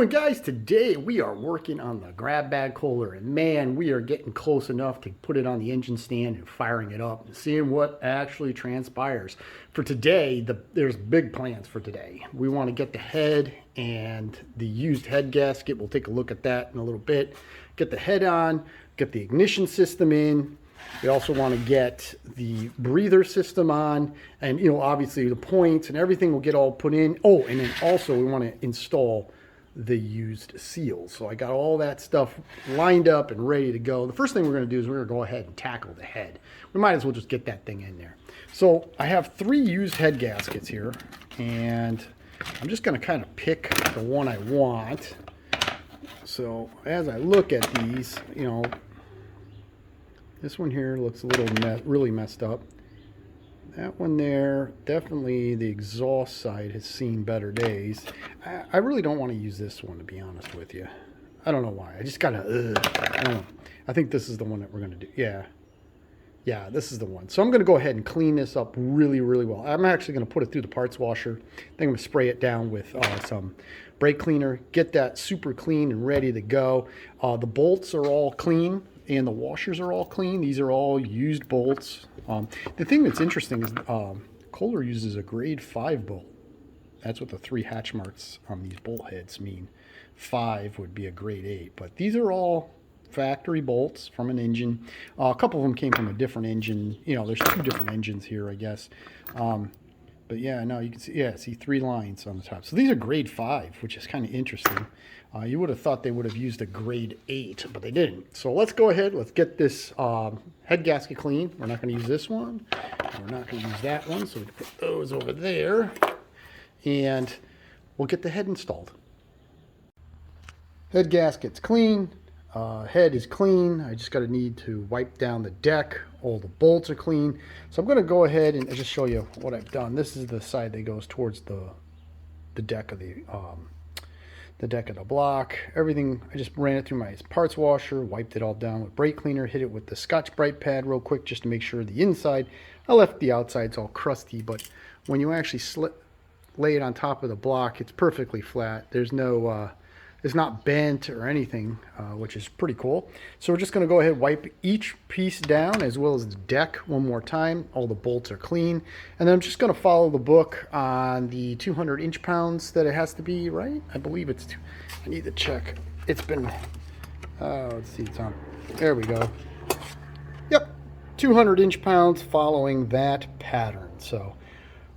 doing, guys? Today we are working on the grab bag Kohler, and man, we are getting close enough to put it on the engine stand and firing it up and seeing what actually transpires. For today, there's big plans for today. We want to get the head and the used head gasket. We'll take a look at that in a little bit. Get the head on, get the ignition system in. We also want to get the breather system on, and obviously the points and everything will get all put in. Oh, and then also we want to install the used seals. So I got all that stuff lined up and ready to go. The first thing we're going to do is we're going to go ahead and tackle the head. We might as well just get that thing in there. So I have 3 used head gaskets here, and I'm just going to kind of pick the one I want. So as I look at these, this one here looks a little really messed up. That one there, definitely the exhaust side has seen better days. I really don't want to use this one, to be honest with you. I don't know why. I just got to, I don't know. I think this is the one that we're going to do. Yeah, this is the one. So I'm going to go ahead and clean this up really, really well. I'm actually going to put it through the parts washer. Then I'm going to spray it down with some brake cleaner. Get that super clean and ready to go. The bolts are all clean, and the washers are all clean. These are all used bolts. The thing that's interesting is Kohler uses a grade 5 bolt. That's what the 3 hatch marks on these bolt heads mean. 5 would be a grade 8, but these are all factory bolts from an engine. A couple of them came from a different engine. There's 2 different engines here, I guess. But yeah, no, you can see 3 lines on the top. So these are grade 5, which is kind of interesting. You would have thought they would have used a grade 8, but they didn't. So let's go ahead. Let's get this head gasket clean. We're not going to use this one. We're not going to use that one. So we can put those over there. And we'll get the head installed. Head gasket's clean. Head is clean. I just got to need to wipe down the deck. All the bolts are clean. So I'm going to go ahead and just show you what I've done. This is the side that goes towards the deck of the deck of the block. Everything, I just ran it through my parts washer, wiped it all down with brake cleaner, hit it with the Scotch-Brite pad real quick just to make sure the inside. I left the outsides all crusty, but when you actually lay it on top of the block, it's perfectly flat. There's no it's not bent or anything, which is pretty cool. So we're just going to go ahead and wipe each piece down as well as the deck one more time. All the bolts are clean. And then I'm just going to follow the book on the 200 inch-pounds that it has to be, right? I believe it's I need to check. It's been, let's see, it's on. There we go. Yep, 200 inch-pounds following that pattern. So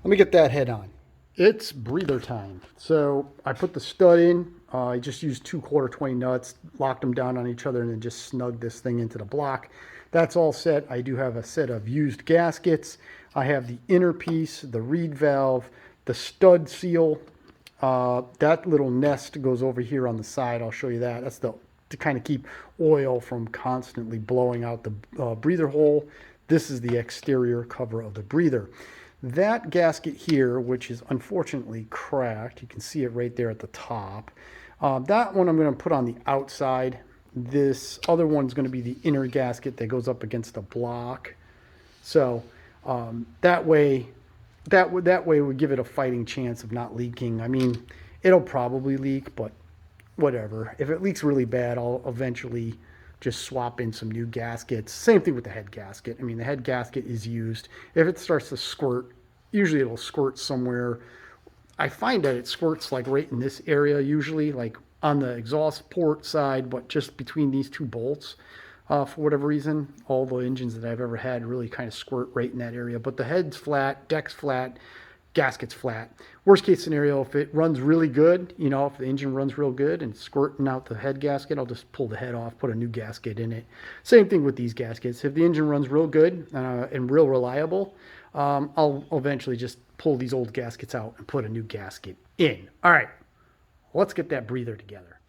let me get that head on. It's breather time. So I put the stud in. I just used 2 quarter 20 nuts, locked them down on each other, and then just snugged this thing into the block. That's all set. I do have a set of used gaskets. I have the inner piece, the reed valve, the stud seal. That little nest goes over here on the side. I'll show you that. That's to kind of keep oil from constantly blowing out the breather hole. This is the exterior cover of the breather. That gasket here, which is unfortunately cracked, you can see it right there at the top. That one I'm going to put on the outside. This other one's going to be the inner gasket that goes up against the block. So that way we give it a fighting chance of not leaking. I mean, it'll probably leak, but whatever. If it leaks really bad, I'll eventually just swap in some new gaskets. Same thing with the head gasket. I mean, the head gasket is used. If it starts to squirt, usually it'll squirt somewhere. I find that it squirts like right in this area, usually like on the exhaust port side, but just between these 2 bolts. For whatever reason, all the engines that I've ever had really kind of squirt right in that area. But the head's flat, deck's flat, gasket's flat. Worst case scenario, if it runs really good, if the engine runs real good and squirting out the head gasket, I'll just pull the head off, put a new gasket in it. Same thing with these gaskets. If the engine runs real good and real reliable, I'll eventually just pull these old gaskets out and put a new gasket in. All right, let's get that breather together.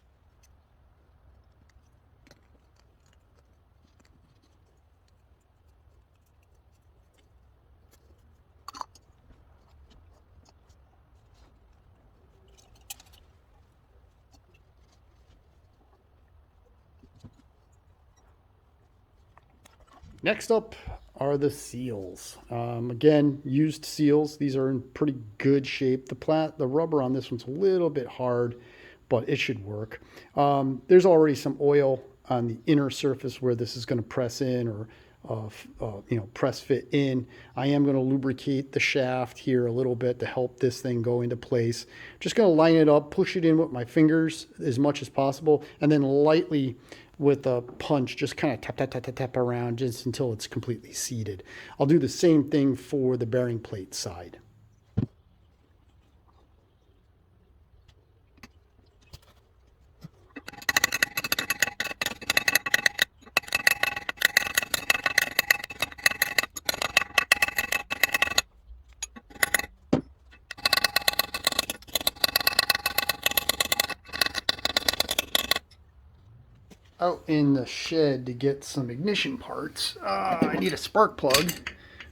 Next up are the seals. Again, used seals. These are in pretty good shape. The rubber on this one's a little bit hard, but it should work. There's already some oil on the inner surface where this is going to press in or press fit in. I am going to lubricate the shaft here a little bit to help this thing go into place. Just going to line it up, push it in with my fingers as much as possible, and then lightly with a punch, just kind of tap, tap, tap, tap, tap around just until it's completely seated. I'll do the same thing for the bearing plate side. Out in the shed to get some ignition parts. I need a spark plug.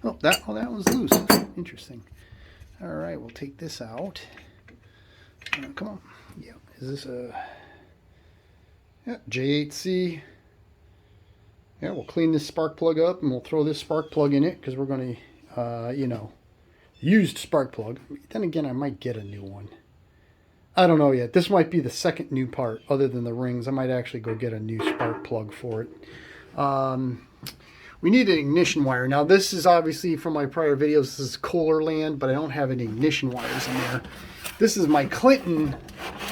Oh, that was loose. Interesting. All right, we'll take this out. Come on. Yeah, is this a J8C? Yeah, we'll clean this spark plug up and we'll throw this spark plug in it because we're going to, used spark plug. Then again, I might get a new one. I don't know yet. This might be the second new part other than the rings. I might actually go get a new spark plug for it. We need an ignition wire. Now this is obviously from my prior videos. This is Kohler land, but I don't have any ignition wires in there. This is my Clinton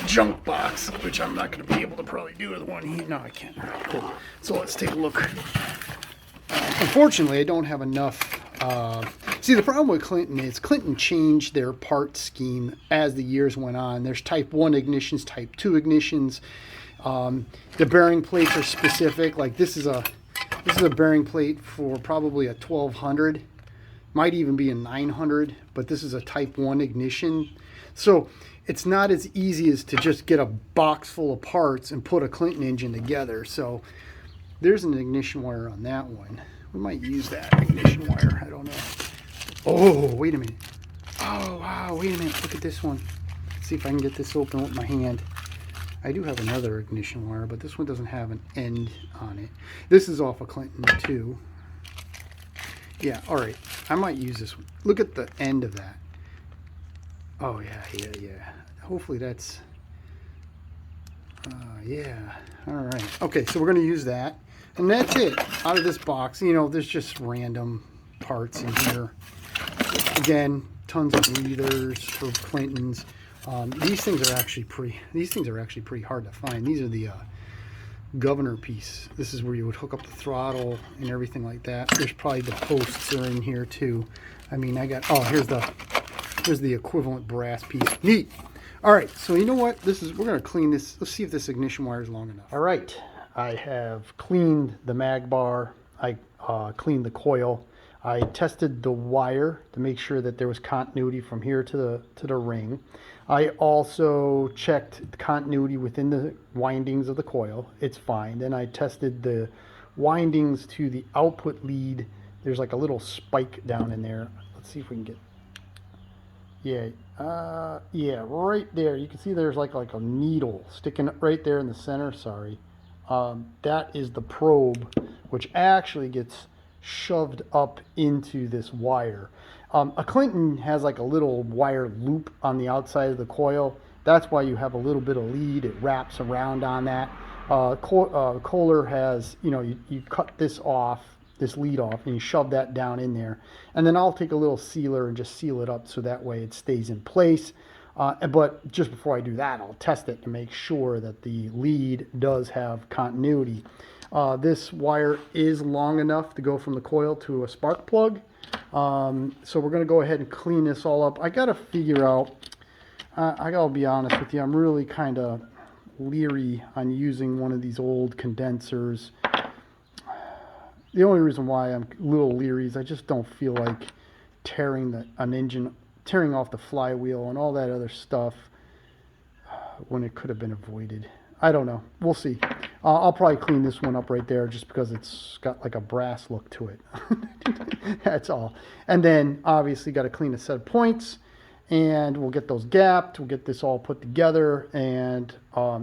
junk box, which I'm not going to be able to probably do with one here. No, I can't. All right, cool. So let's take a look. Unfortunately, I don't have enough. See, the problem with Clinton is Clinton changed their part scheme as the years went on. There's type 1 ignitions, type 2 ignitions. The bearing plates are specific. Like this is a bearing plate for probably a 1200. Might even be a 900, but this is a type 1 ignition. So it's not as easy as to just get a box full of parts and put a Clinton engine together. So there's an ignition wire on that one. We might use that ignition wire. I don't know. Oh, wait a minute. Oh, wow. Wait a minute. Look at this one. Let's see if I can get this open with my hand. I do have another ignition wire, but this one doesn't have an end on it. This is off of Clinton, too. Yeah, all right. I might use this one. Look at the end of that. Oh, yeah. Hopefully that's... yeah. All right. Okay, so we're going to use that. And that's it. Out of this box, there's just random parts in here. Again, tons of breathers for Clintons. These things are actually pretty hard to find. These are the governor piece. This is where you would hook up the throttle and everything like that. There's probably the posts are in here too. I mean, here's the equivalent brass piece. Neat. All right, so you know what? We're gonna clean this. Let's see if this ignition wire is long enough. All right, I have cleaned the mag bar. I cleaned the coil. I tested the wire to make sure that there was continuity from here to the ring. I also checked the continuity within the windings of the coil. It's fine. Then I tested the windings to the output lead. There's like a little spike down in there. Let's see if we can get... Yeah, right there. You can see there's like a needle sticking right there in the center. Sorry. That is the probe, which actually gets shoved up into this wire. A Clinton has like a little wire loop on the outside of the coil. That's why you have a little bit of lead. It wraps around on that. Kohler has, you cut this lead off, and you shove that down in there. And then I'll take a little sealer and just seal it up so that way it stays in place. But just before I do that, I'll test it to make sure that the lead does have continuity. This wire is long enough to go from the coil to a spark plug. So we're going to go ahead and clean this all up. I got to figure out, I got to be honest with you, I'm really kind of leery on using one of these old condensers. The only reason why I'm a little leery is I just don't feel like tearing off the flywheel and all that other stuff when it could have been avoided. I don't know. We'll see. I'll probably clean this one up right there just because it's got like a brass look to it. That's all. And then obviously got to clean a set of points, and we'll get those gapped. We'll get this all put together and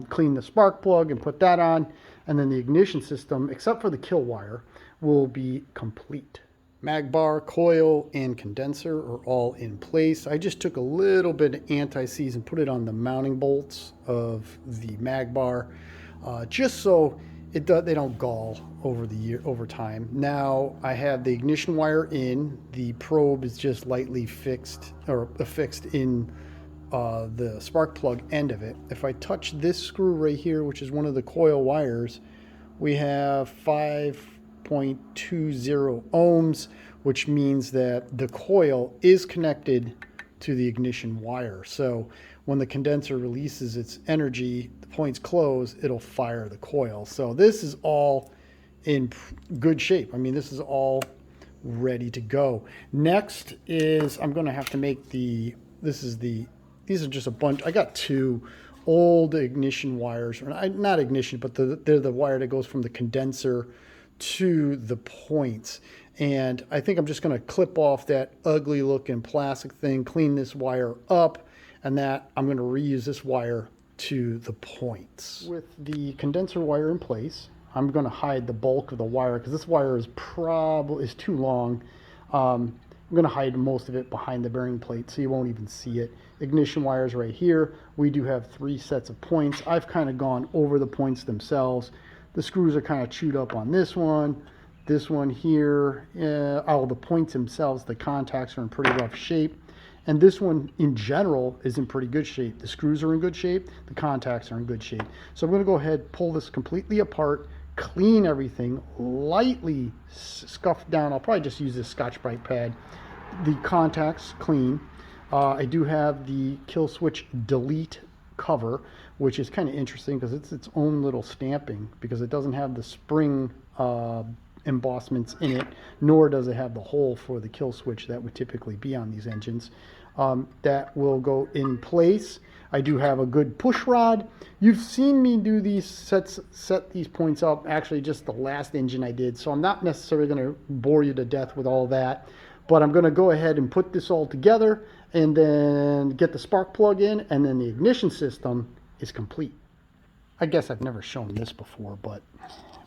clean the spark plug and put that on. And then the ignition system, except for the kill wire, will be complete. Mag bar, coil, and condenser are all in place. I just took a little bit of anti-seize and put it on the mounting bolts of the mag bar, just so they don't gall over time. Now I have the ignition wire in. The probe is just lightly fixed or affixed in the spark plug end of it. If I touch this screw right here, which is one of the coil wires, we have 5.20 ohms, which means that the coil is connected to the ignition wire. So when the condenser releases its energy, the points close, it'll fire the coil. So this is all in good shape. I mean, this is all ready to go. Next is I'm going to have to make these are just a bunch. I got two old ignition wires, or not ignition, but they're the wire that goes from the condenser to the points. And I think I'm just going to clip off that ugly looking plastic thing, clean this wire up, and that I'm going to reuse this wire to the points. With the condenser wire in place, I'm going to hide the bulk of the wire because this wire is too long. I'm going to hide most of it behind the bearing plate so you won't even see it. Ignition wires right here. We do have 3 sets of points. I've kind of gone over the points themselves. The screws are kind of chewed up on this one here. All the points themselves, the contacts are in pretty rough shape. And this one in general is in pretty good shape. The screws are in good shape. The contacts are in good shape. So I'm going to go ahead, pull this completely apart, clean everything, lightly scuff down. I'll probably just use this Scotch-Brite pad. The contacts clean. I do have the kill switch delete cover, which is kind of interesting because it's its own little stamping because it doesn't have the spring embossments in it, nor does it have the hole for the kill switch that would typically be on these engines. That will go in place. I do have a good push rod. You've seen me do these set these points up, actually just the last engine I did, so I'm not necessarily going to bore you to death with all that, but I'm going to go ahead and put this all together and then get the spark plug in, and then the ignition system is complete. I guess I've never shown this before, but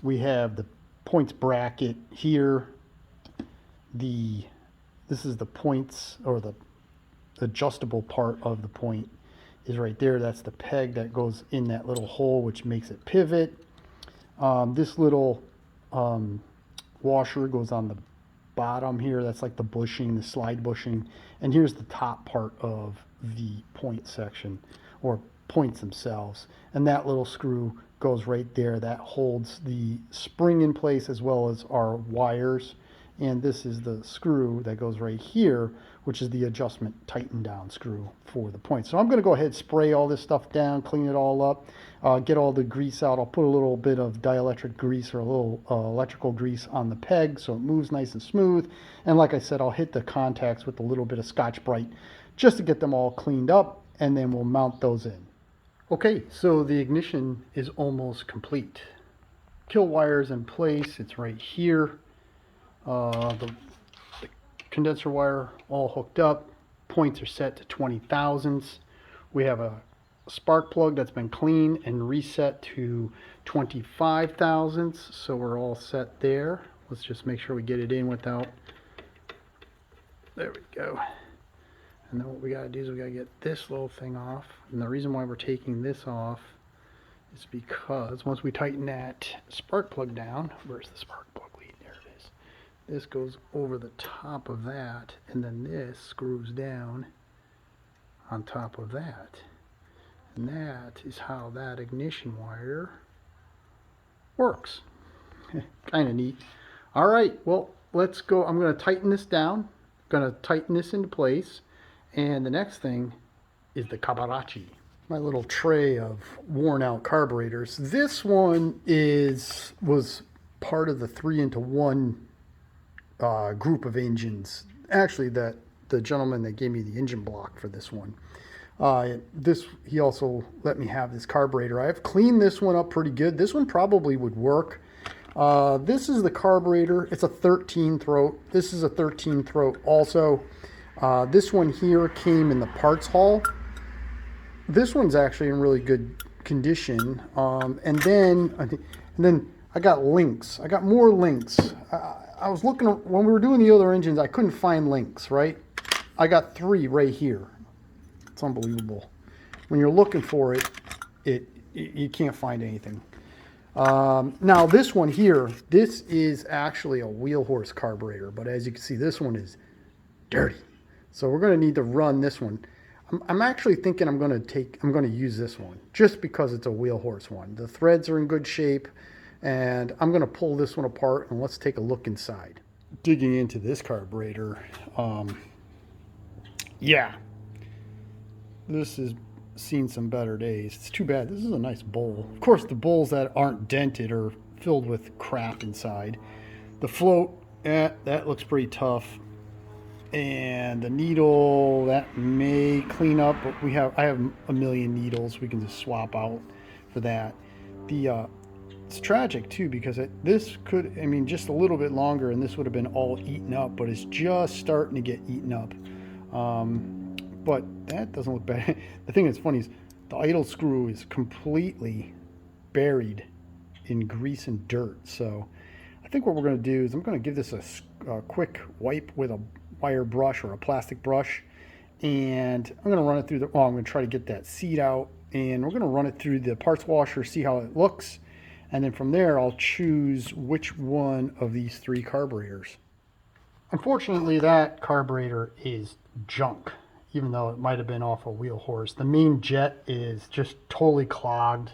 we have the points bracket here. This is the points, or the adjustable part of the point is right there. That's the peg that goes in that little hole, which makes it pivot. This little washer goes on the bottom here. That's like the bushing, the slide bushing. And here's the top part of the point section, or points themselves. And that little screw goes right there. That holds the spring in place as well as our wires. And this is the screw that goes right here, which is the adjustment tighten down screw for the point. So I'm going to go ahead, spray all this stuff down, clean it all up, get all the grease out. I'll put a little bit of dielectric grease or a little electrical grease on the peg so it moves nice and smooth. And like I said, I'll hit the contacts with a little bit of Scotch-Brite just to get them all cleaned up, and then we'll mount those in. Okay, so the ignition is almost complete. Kill wire's in place. It's right here. The condenser wire all hooked up. Points are set to 20 thousandths. We have a spark plug that's been cleaned and reset to 25 thousandths, so we're all set there. Let's just make sure we get it in without, there we go. And then what we got to do is we got to get this little thing off. And the reason why we're taking this off is because once we tighten that spark plug down, where's the spark plug lead? There it is. This goes over the top of that, and then this screws down on top of that. And that is how that ignition wire works. Kind of neat. All right, well, let's go. I'm going to tighten this down. I'm going to tighten this into place. And the next thing is the Carburetor. My little tray of worn out carburetors. This one was part of the 3-into-1 group of engines. Actually, the gentleman that gave me the engine block for this one. He also let me have this carburetor. I've cleaned this one up pretty good. This one probably would work. This is the carburetor. It's a 13 throat. This is a 13 throat also. This one here came in the parts haul. This one's actually in really good condition. And then I got links. I got more links. I was looking, when we were doing the other engines, I couldn't find links, right? I got 3 right here. It's unbelievable. When you're looking for it, you can't find anything. Now this one here, this is actually a wheel horse carburetor, but as you can see, this one is dirty. So we're going to need to run this one. I'm actually thinking I'm going to use this one just because it's a wheel horse one. The threads are in good shape, and I'm going to pull this one apart and let's take a look inside. Digging into this carburetor, yeah, this has seen some better days. It's too bad. This is a nice bowl. Of course, the bowls that aren't dented are filled with crap inside. The float, that looks pretty tough. And the needle, that may clean up, but I have a million needles we can just swap out for that. It's tragic too, because this could, I mean, just a little bit longer and this would have been all eaten up, but it's just starting to get eaten up. But that doesn't look bad. The thing that's funny is the idle screw is completely buried in grease and dirt. So I think what we're going to do is I'm going to give this a quick wipe with a wire brush or a plastic brush, and I'm going to run it through I'm going to try to get that seat out, and we're going to run it through the parts washer, see how it looks, and then from there I'll choose which one of these 3 carburetors. Unfortunately, that carburetor is junk, even though it might have been off a wheel horse. The main jet is just totally clogged.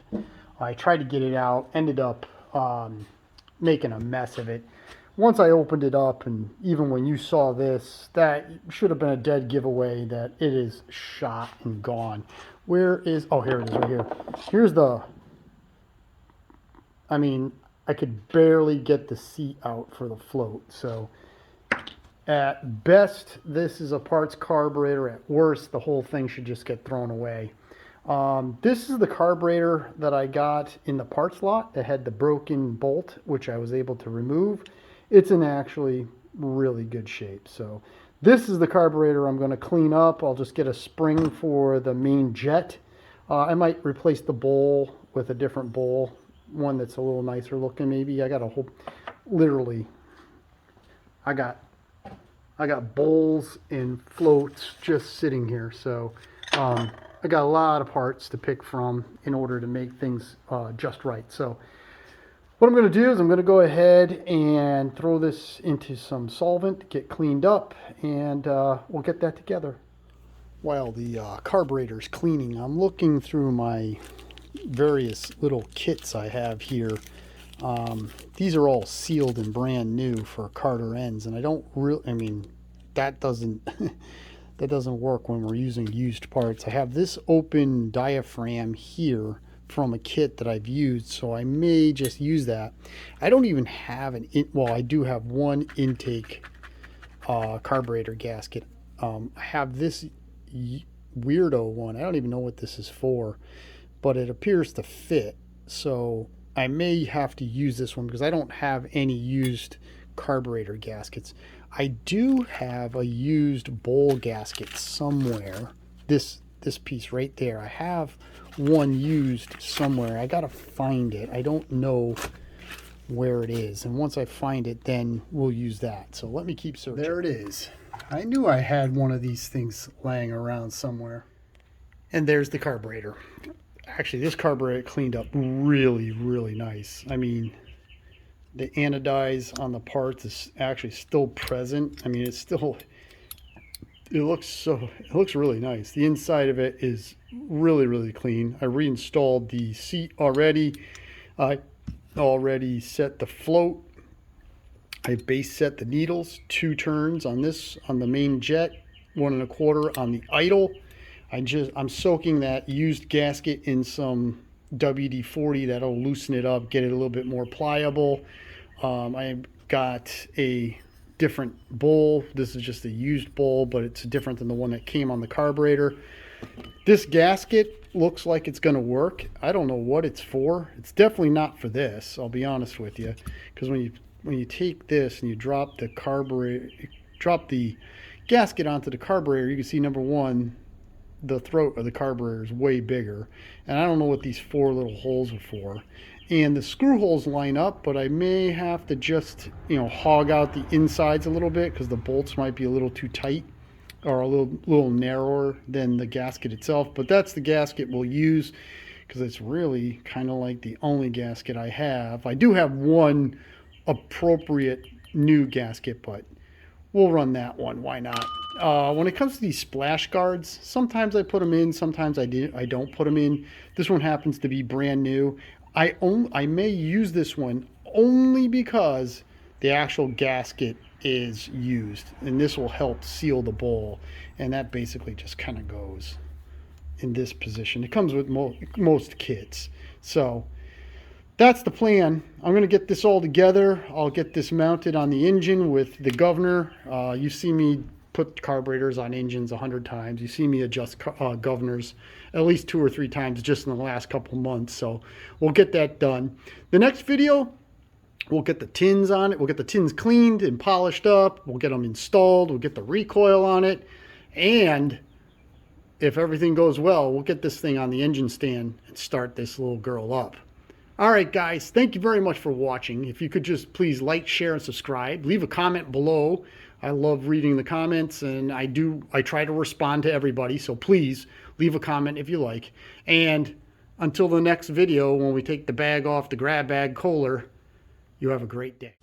I tried to get it out, ended up making a mess of it. Once I opened it up, and even when you saw this, that should have been a dead giveaway that it is shot and gone. Where is, oh, here it is right here. Here's the, I mean, I could barely get the seat out for the float. So at best, this is a parts carburetor. At worst, the whole thing should just get thrown away. This is the carburetor that I got in the parts lot that had the broken bolt, which I was able to remove. It's in actually really good shape. So this is the carburetor I'm going to clean up. I'll just get a spring for the main jet. I might replace the bowl with a different bowl, one that's a little nicer looking maybe. I got a whole, literally, I got bowls and floats just sitting here. So I got a lot of parts to pick from in order to make things just right. So what I'm going to do is I'm going to go ahead and throw this into some solvent, get cleaned up, and we'll get that together. While the carburetor's cleaning, I'm looking through my various little kits I have here. These are all sealed and brand new for Carter ends, and I don't really, I mean, that doesn't that doesn't work when we're using used parts. I have this open diaphragm here from a kit that I've used, so I may just use that. I don't even have well, I do have one intake carburetor gasket. I have this weirdo one. I don't even know what this is for, but it appears to fit, so I may have to use this one because I don't have any used carburetor gaskets. I do have a used bowl gasket somewhere. This piece right there, I have one used somewhere. I gotta find it. I don't know where it is, and once I find it, then we'll use that. So let me keep searching. There it is. I knew I had one of these things laying around somewhere. And there's the carburetor. Actually, this carburetor cleaned up really, really nice. I mean, the anodize on the parts is actually still present. I mean, it's still, it looks really nice. The inside of it is really, really clean. I reinstalled the seat already. I already set the float. I base set the needles, 2 turns on this, on the main jet, 1 1/4 on the idle. I'm soaking that used gasket in some WD-40. That'll loosen it up, get it a little bit more pliable. I got a different bowl. This is just a used bowl, but it's different than the one that came on the carburetor. This gasket looks like it's going to work. I don't know what it's for. It's definitely not for this, I'll be honest with you, because when you take this and you drop the gasket onto the carburetor, you can see, number one, the throat of the carburetor is way bigger, and I don't know what these 4 little holes are for. and the screw holes line up, but I may have to just, hog out the insides a little bit because the bolts might be a little too tight or a little narrower than the gasket itself. But that's the gasket we'll use because it's really kind of like the only gasket I have. I do have one appropriate new gasket, but we'll run that one. Why not? When it comes to these splash guards, sometimes I put them in, sometimes I don't put them in. This one happens to be brand new. I may use this one only because the actual gasket is used, and this will help seal the bowl, and that basically just kind of goes in this position. It comes with most kits. So that's the plan. I'm going to get this all together. I'll get this mounted on the engine with the governor. You see me put carburetors on engines 100 times. You see me adjust governors at least 2 or 3 times just in the last couple months. So we'll get that done. The next video, we'll get the tins on it. We'll get the tins cleaned and polished up. We'll get them installed. We'll get the recoil on it. And if everything goes well, we'll get this thing on the engine stand and start this little girl up. All right, guys, thank you very much for watching. If you could just please like, share, and subscribe. Leave a comment below. I love reading the comments, and I try to respond to everybody, so please leave a comment if you like. And until the next video, when we take the bag off the grab bag Kohler, you have a great day.